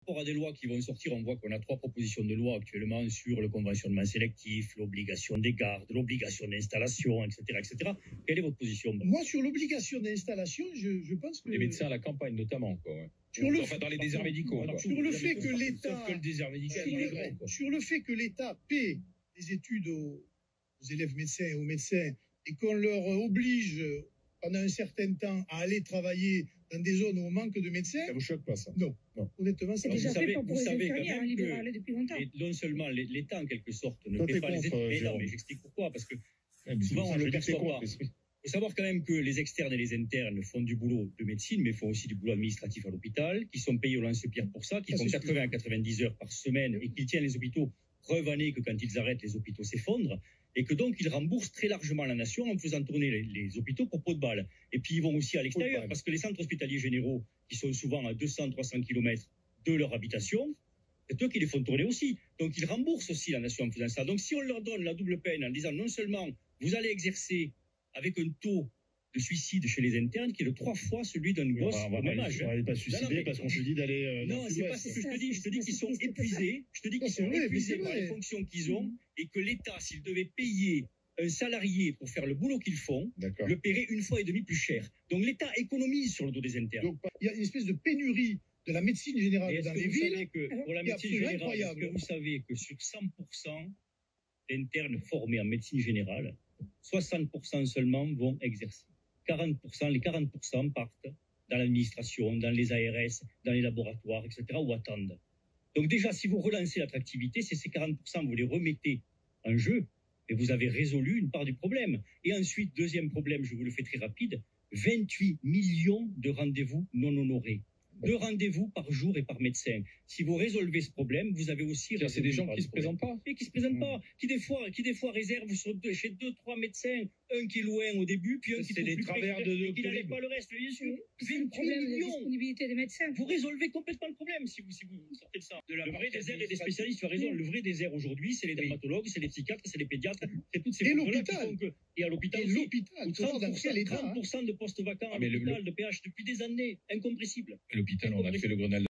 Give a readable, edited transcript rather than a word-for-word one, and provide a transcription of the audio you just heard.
Pour des lois qui vont sortir, on voit qu'on a 3 propositions de loi actuellement sur le conventionnement sélectif, l'obligation des gardes, l'obligation d'installation, etc., etc. Quelle est votre position? Moi, sur l'obligation d'installation, je pense que... Les médecins à la campagne, notamment, quoi. Ouais. Enfin, dans les déserts médicaux. Sur le fait que l'État... Sauf que le désert médical, il est grand, quoi. Sur le fait que l'État paie des études aux élèves médecins et aux médecins et qu'on leur oblige pendant un certain temps à aller travailler dans des zones où on manque de médecins... Ça vous choque pas, ça? Non. Honnêtement, c'est déjà fait pour les infirmières libérales depuis longtemps. Non seulement l'État, en quelque sorte, ne paie pas les études, mais j'explique pourquoi, parce que souvent on ne le perçoit pas. Il faut savoir quand même que les externes et les internes font du boulot de médecine, mais font aussi du boulot administratif à l'hôpital, qui sont payés au lance-pierre pour ça, qui font 80 à 90 heures par semaine et qui tiennent les hôpitaux. Preuve en est que quand ils arrêtent, les hôpitaux s'effondrent et que donc ils remboursent très largement la nation en faisant tourner les hôpitaux pour pot de balle. Et puis ils vont aussi à l'extérieur parce que les centres hospitaliers généraux, qui sont souvent à 200-300 km de leur habitation, c'est eux qui les font tourner aussi. Donc ils remboursent aussi la nation en faisant ça. Donc si on leur donne la double peine en disant non seulement vous allez exercer avec un taux de suicide chez les internes qui est de 3 fois celui d'un gosse au même âge. On va pas suicider parce qu'on se dit d'aller non, c'est pas ce que je te dis. Je te dis qu'ils sont épuisés. Je te dis qu'ils sont épuisés par les fonctions qu'ils ont et que l'État, s'il devait payer un salarié pour faire le boulot qu'ils font, le paierait 1,5 fois plus cher. Donc l'État économise sur le dos des internes. Donc il y a une espèce de pénurie de la médecine générale dans les villes. Pour la médecine générale, est-ce que vous savez que sur 100% d'internes formés en médecine générale, 60% seulement vont exercer. Les 40% partent dans l'administration, dans les ARS, dans les laboratoires, etc., ou attendent. Donc déjà, si vous relancez l'attractivité, c'est ces 40%, vous les remettez en jeu, et vous avez résolu une part du problème. Et ensuite, deuxième problème, je vous le fais très rapide, 28 millions de rendez-vous non honorés. 2 rendez-vous par jour et par médecin. Si vous résolvez ce problème, vous avez aussi... C'est des gens qui se présentent pas. Et qui se présentent pas. Qui des fois réservent chez 2-3 médecins, un qui est loin au début, puis un qui est plus près, qui n'allait pas le reste, bien sûr. C'est le problème de la disponibilité des médecins. Vous résolvez complètement le problème si vous sortez de ça. Le vrai désert et des spécialistes, tu as raison. Le vrai désert aujourd'hui, c'est les dermatologues, c'est les psychiatres, c'est les pédiatres, c'est toutes ces choses-là qui font que... Et à l'hôpital aussi. L'hôpital, 30% de postes vacants à l'hôpital, de PH depuis des années, incompressible. L'hôpital, on a fait le Grenelle